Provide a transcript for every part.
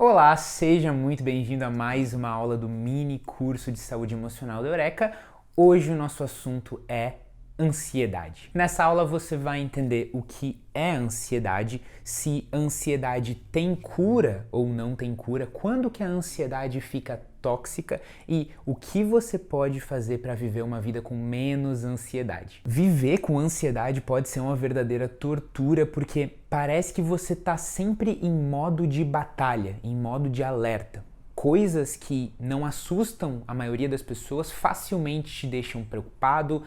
Olá, seja muito bem-vindo a mais uma aula do mini curso de saúde emocional da Eureka. Hoje o nosso assunto é ansiedade. Nessa aula você vai entender o que é ansiedade, se a ansiedade tem cura ou não tem cura, quando que a ansiedade fica tóxica e o que você pode fazer para viver uma vida com menos ansiedade. Viver com ansiedade pode ser uma verdadeira tortura porque parece que você está sempre em modo de batalha, em modo de alerta. Coisas que não assustam a maioria das pessoas facilmente te deixam preocupado,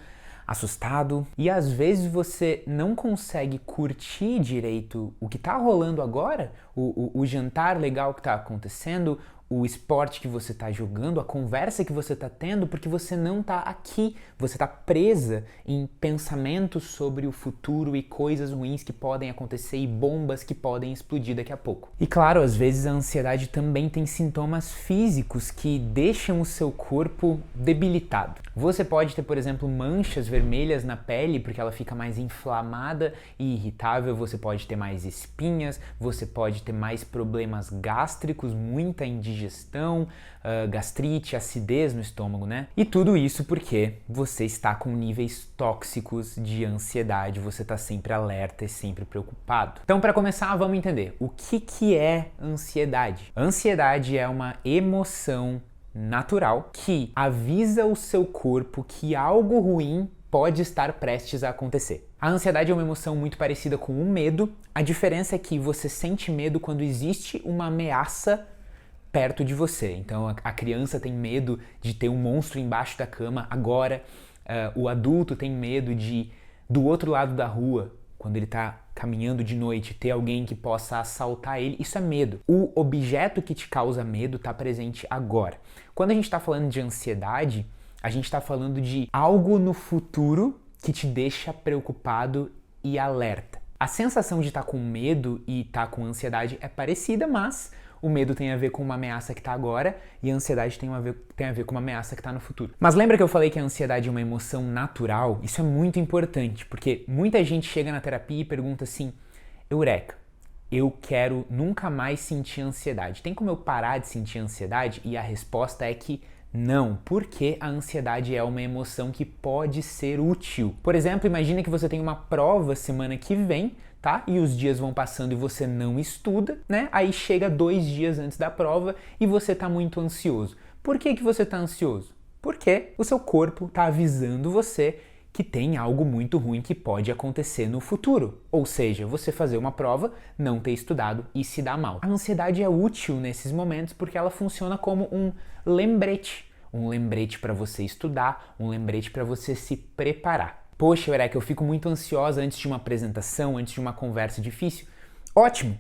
assustado, e às vezes você não consegue curtir direito o que está rolando agora, o jantar legal que está acontecendo, o esporte que você está jogando, a conversa que você está tendo, porque você não está aqui, você está presa em pensamentos sobre o futuro e coisas ruins que podem acontecer e bombas que podem explodir daqui a pouco. E claro, às vezes a ansiedade também tem sintomas físicos que deixam o seu corpo debilitado. Você pode ter, por exemplo, manchas vermelhas na pele porque ela fica mais inflamada e irritável, você pode ter mais espinhas, você pode ter mais problemas gástricos, muita indigestão, gastrite, acidez no estômago, né? E tudo isso porque você está com níveis tóxicos de ansiedade, você está sempre alerta e sempre preocupado. Então, para começar, vamos entender o que é ansiedade. Ansiedade é uma emoção natural que avisa o seu corpo que algo ruim pode estar prestes a acontecer. A ansiedade é uma emoção muito parecida com o medo. A diferença é que você sente medo quando existe uma ameaça perto de você. Então a criança tem medo de ter um monstro embaixo da cama agora, o adulto tem medo de, do outro lado da rua, quando ele está caminhando de noite, ter alguém que possa assaltar ele. Isso é medo. O objeto que te causa medo está presente agora. Quando a gente está falando de ansiedade, a gente está falando de algo no futuro que te deixa preocupado e alerta. A sensação de estar com medo e estar com ansiedade é parecida, mas o medo tem a ver com uma ameaça que está agora e a ansiedade tem a ver com uma ameaça que está no futuro. Mas lembra que eu falei que a ansiedade é uma emoção natural? Isso é muito importante, porque muita gente chega na terapia e pergunta assim: Eureka, eu quero nunca mais sentir ansiedade. Tem como eu parar de sentir ansiedade? E a resposta é que não, porque a ansiedade é uma emoção que pode ser útil. Por exemplo, imagina que você tem uma prova semana que vem, tá? E os dias vão passando e você não estuda, né? Aí chega 2 dias antes da prova e você tá muito ansioso. Por que você tá ansioso? Porque o seu corpo tá avisando você que tem algo muito ruim que pode acontecer no futuro. Ou seja, você fazer uma prova, não ter estudado e se dar mal. A ansiedade é útil nesses momentos porque ela funciona como um lembrete. Um lembrete para você estudar, um lembrete para você se preparar. Poxa, Eureka, eu fico muito ansiosa antes de uma apresentação, antes de uma conversa difícil. Ótimo!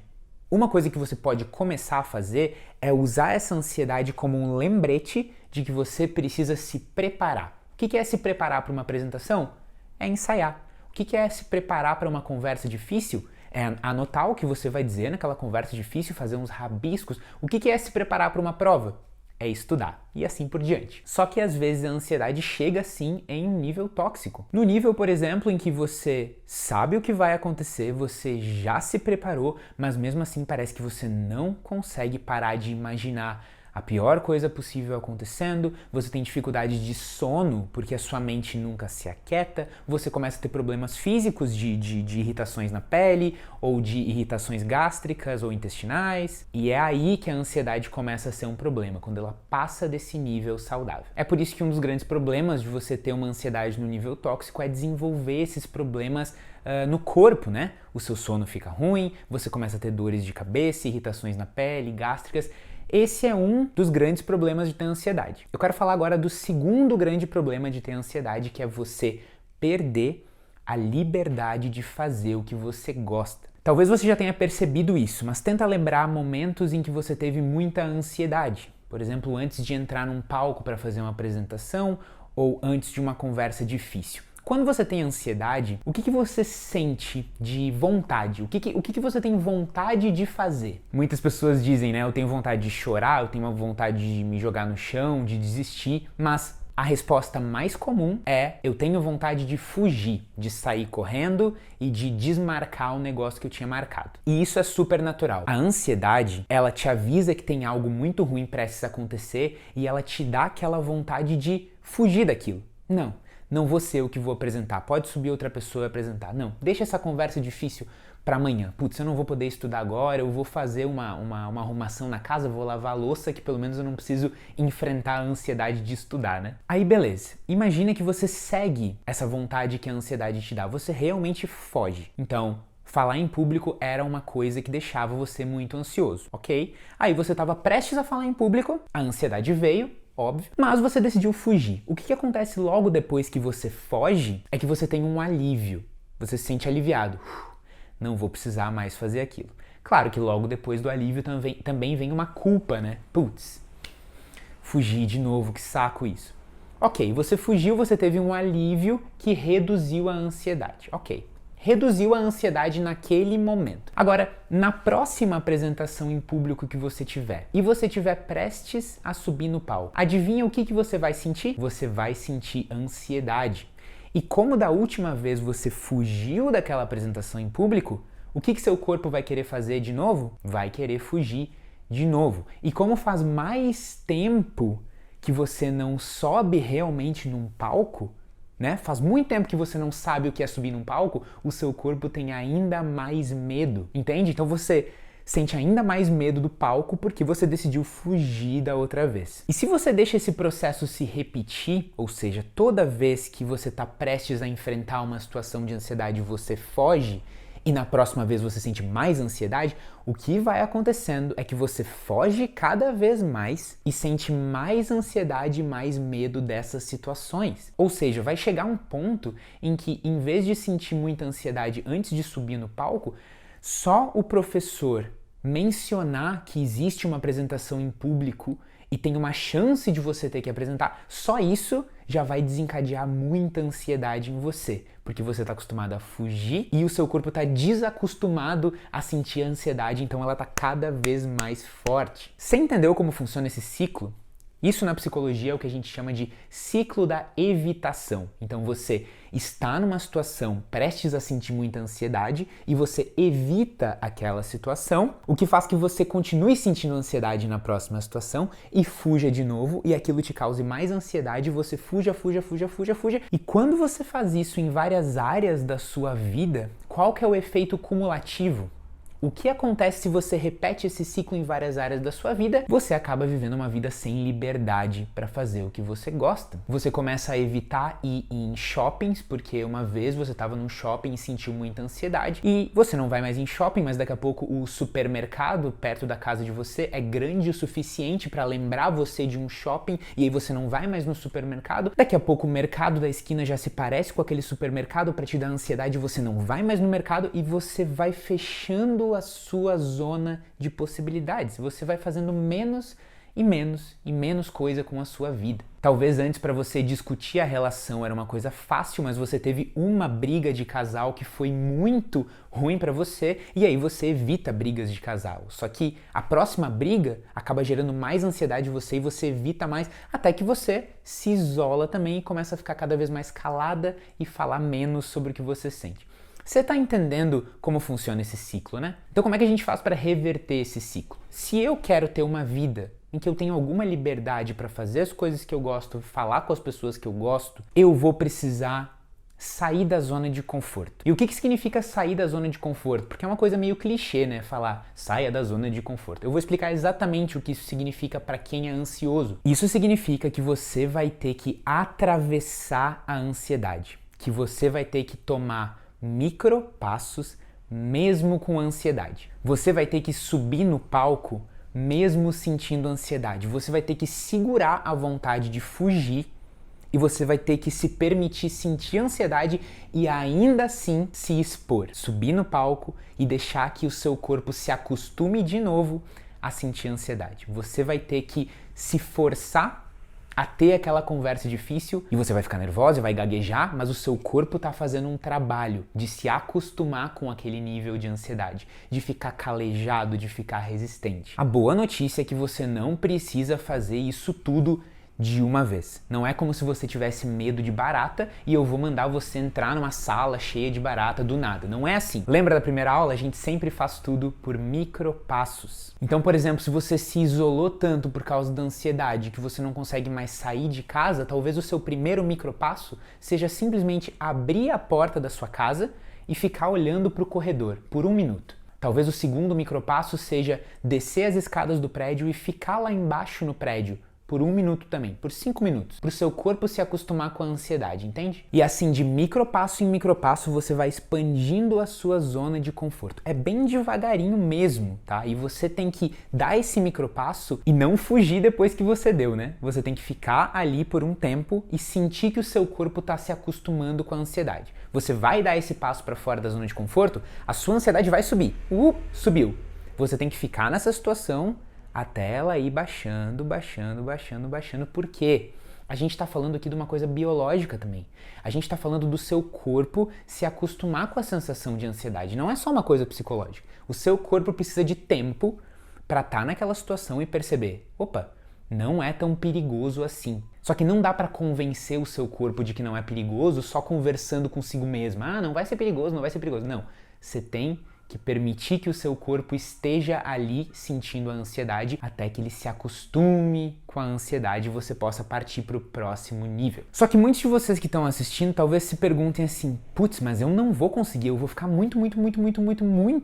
Uma coisa que você pode começar a fazer é usar essa ansiedade como um lembrete de que você precisa se preparar. O que é se preparar para uma apresentação? É ensaiar. O que é se preparar para uma conversa difícil? É anotar o que você vai dizer naquela conversa difícil, fazer uns rabiscos. O que é se preparar para uma prova? É estudar, e assim por diante. Só que às vezes a ansiedade chega assim em um nível tóxico. No nível, por exemplo, em que você sabe o que vai acontecer, você já se preparou, mas mesmo assim parece que você não consegue parar de imaginar a pior coisa possível acontecendo, você tem dificuldade de sono porque a sua mente nunca se aquieta, você começa a ter problemas físicos de irritações na pele, ou de irritações gástricas ou intestinais, e é aí que a ansiedade começa a ser um problema, quando ela passa desse nível saudável. É por isso que um dos grandes problemas de você ter uma ansiedade no nível tóxico é desenvolver esses problemas no corpo, né? O seu sono fica ruim, você começa a ter dores de cabeça, irritações na pele, gástricas. Esse é um dos grandes problemas de ter ansiedade. Eu quero falar agora do segundo grande problema de ter ansiedade, que é você perder a liberdade de fazer o que você gosta. Talvez você já tenha percebido isso, mas tenta lembrar momentos em que você teve muita ansiedade. Por exemplo, antes de entrar num palco para fazer uma apresentação ou antes de uma conversa difícil. Quando você tem ansiedade, o que você sente de vontade? O que você tem vontade de fazer? Muitas pessoas dizem, né? Eu tenho vontade de chorar, eu tenho uma vontade de me jogar no chão, de desistir, mas A resposta mais comum é: eu tenho vontade de fugir, de sair correndo e de desmarcar o negócio que eu tinha marcado. E isso é super natural. A ansiedade, ela te avisa que tem algo muito ruim prestes a acontecer e ela te dá aquela vontade de fugir daquilo. Não vou ser eu que vou apresentar, pode subir outra pessoa e apresentar. Não, deixa essa conversa difícil para amanhã. Putz, eu não vou poder estudar agora, eu vou fazer uma arrumação na casa, vou lavar a louça, que pelo menos eu não preciso enfrentar a ansiedade de estudar, né? Aí beleza, imagina que você segue essa vontade que a ansiedade te dá, você realmente foge. Então, falar em público era uma coisa que deixava você muito ansioso, ok? Aí você estava prestes a falar em público, a ansiedade veio, óbvio, mas você decidiu fugir. O que acontece logo depois que você foge é que você tem um alívio, você se sente aliviado. Não vou precisar mais fazer aquilo. Claro que logo depois do alívio também vem uma culpa, né? Putz, fugi de novo, que saco isso. Ok, você fugiu, você teve um alívio que reduziu a ansiedade. Ok, reduziu a ansiedade naquele momento. Agora, na próxima apresentação em público que você tiver, e você tiver prestes a subir no palco, adivinha o que você vai sentir? Você vai sentir ansiedade. E como da última vez você fugiu daquela apresentação em público, o que seu corpo vai querer fazer de novo? Vai querer fugir de novo. E como faz mais tempo que você não sobe realmente num palco, né? Faz muito tempo que você não sabe o que é subir num palco, o seu corpo tem ainda mais medo, entende? Então você sente ainda mais medo do palco porque você decidiu fugir da outra vez. E se você deixa esse processo se repetir, ou seja, toda vez que você está prestes a enfrentar uma situação de ansiedade você foge, e na próxima vez você sente mais ansiedade, o que vai acontecendo é que você foge cada vez mais e sente mais ansiedade e mais medo dessas situações. Ou seja, vai chegar um ponto em que, em vez de sentir muita ansiedade antes de subir no palco, só o professor mencionar que existe uma apresentação em público e tem uma chance de você ter que apresentar, só isso já vai desencadear muita ansiedade em você, porque você está acostumado a fugir e o seu corpo está desacostumado a sentir a ansiedade, então ela está cada vez mais forte. Você entendeu como funciona esse ciclo? Isso na psicologia é o que a gente chama de ciclo da evitação. Então você está numa situação prestes a sentir muita ansiedade e você evita aquela situação, o que faz que você continue sentindo ansiedade na próxima situação e fuja de novo e aquilo te cause mais ansiedade e você fuja. E quando você faz isso em várias áreas da sua vida, qual que é o efeito cumulativo? O que acontece se você repete esse ciclo em várias áreas da sua vida? Você acaba vivendo uma vida sem liberdade para fazer o que você gosta. Você começa a evitar ir em shoppings, porque uma vez você estava num shopping e sentiu muita ansiedade, e você não vai mais em shopping, mas daqui a pouco o supermercado perto da casa de você é grande o suficiente para lembrar você de um shopping, e aí você não vai mais no supermercado. Daqui a pouco o mercado da esquina já se parece com aquele supermercado para te dar ansiedade, você não vai mais no mercado e você vai fechando a sua zona de possibilidades. Você vai fazendo menos e menos coisa com a sua vida. Talvez antes para você discutir a relação era uma coisa fácil, mas você teve uma briga de casal que foi muito ruim para você e aí você evita brigas de casal. Só que a próxima briga acaba gerando mais ansiedade em você e você evita mais até que você se isola também e começa a ficar cada vez mais calada e falar menos sobre o que você sente. Você está entendendo como funciona esse ciclo, né? Então como é que a gente faz para reverter esse ciclo? Se eu quero ter uma vida em que eu tenho alguma liberdade para fazer as coisas que eu gosto, falar com as pessoas que eu gosto, eu vou precisar sair da zona de conforto. E o que significa sair da zona de conforto? Porque é uma coisa meio clichê, né? Falar, saia da zona de conforto. Eu vou explicar exatamente o que isso significa para quem é ansioso. Isso significa que você vai ter que atravessar a ansiedade, que você vai ter que tomar micropassos mesmo com ansiedade. Você vai ter que subir no palco mesmo sentindo ansiedade. Você vai ter que segurar a vontade de fugir e você vai ter que se permitir sentir ansiedade e ainda assim se expor. Subir no palco e deixar que o seu corpo se acostume de novo a sentir ansiedade. Você vai ter que se forçar a ter aquela conversa difícil e você vai ficar nervosa, vai gaguejar, mas o seu corpo está fazendo um trabalho de se acostumar com aquele nível de ansiedade, de ficar calejado, de ficar resistente. A boa notícia é que você não precisa fazer isso tudo de uma vez. Não é como se você tivesse medo de barata e eu vou mandar você entrar numa sala cheia de barata do nada. Não é assim. Lembra da primeira aula? A gente sempre faz tudo por micropassos. Então, por exemplo, se você se isolou tanto por causa da ansiedade que você não consegue mais sair de casa, talvez o seu primeiro micropasso seja simplesmente abrir a porta da sua casa e ficar olhando para o corredor por 1 minuto. Talvez o segundo micropasso seja descer as escadas do prédio e ficar lá embaixo no prédio por 1 minuto também, por 5 minutos, para o seu corpo se acostumar com a ansiedade, entende? E assim, de micropasso em micropasso, você vai expandindo a sua zona de conforto. É bem devagarinho mesmo, tá? E você tem que dar esse micropasso e não fugir depois que você deu, né? Você tem que ficar ali por um tempo e sentir que o seu corpo está se acostumando com a ansiedade. Você vai dar esse passo para fora da zona de conforto, a sua ansiedade vai subir. Subiu. Você tem que ficar nessa situação até ela ir baixando, porque a gente está falando aqui de uma coisa biológica também. A gente está falando do seu corpo se acostumar com a sensação de ansiedade. Não é só uma coisa psicológica. O seu corpo precisa de tempo para estar naquela situação e perceber, opa, não é tão perigoso assim. Só que não dá para convencer o seu corpo de que não é perigoso só conversando consigo mesmo. Ah, não vai ser perigoso, não vai ser perigoso. Não, você tem que permitir que o seu corpo esteja ali sentindo a ansiedade até que ele se acostume com a ansiedade e você possa partir para o próximo nível. Só que muitos de vocês que estão assistindo talvez se perguntem assim, putz, mas eu não vou conseguir, eu vou ficar muito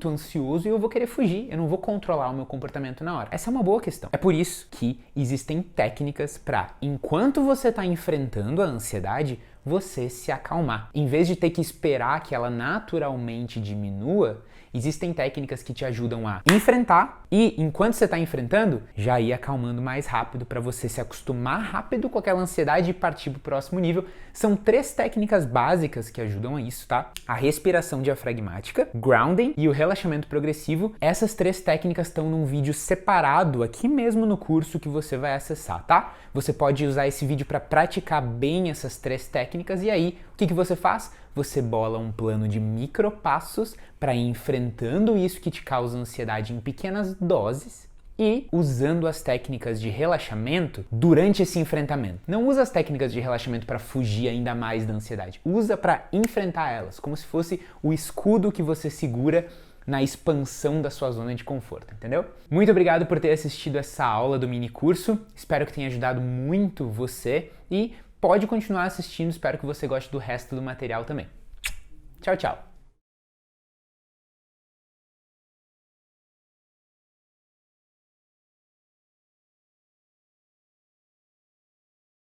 ansioso e eu vou querer fugir, eu não vou controlar o meu comportamento na hora. Essa é uma boa questão. É por isso que existem técnicas para, enquanto você está enfrentando a ansiedade, você se acalmar. Em vez de ter que esperar que ela naturalmente diminua, existem técnicas que te ajudam a enfrentar e, enquanto você está enfrentando, já ir acalmando mais rápido para você se acostumar rápido com aquela ansiedade e partir para o próximo nível. São 3 técnicas básicas que ajudam a isso, tá? A respiração diafragmática, grounding e o relaxamento progressivo. Essas 3 técnicas estão num vídeo separado aqui mesmo no curso que você vai acessar, tá? Você pode usar esse vídeo para praticar bem essas 3 técnicas e aí, o que você faz? Você bola um plano de micropassos para ir enfrentando isso que te causa ansiedade em pequenas doses e usando as técnicas de relaxamento durante esse enfrentamento. Não usa as técnicas de relaxamento para fugir ainda mais da ansiedade. Usa para enfrentar elas, como se fosse o escudo que você segura na expansão da sua zona de conforto, entendeu? Muito obrigado por ter assistido essa aula do mini curso. Espero que tenha ajudado muito você e pode continuar assistindo, espero que você goste do resto do material também. Tchau, tchau!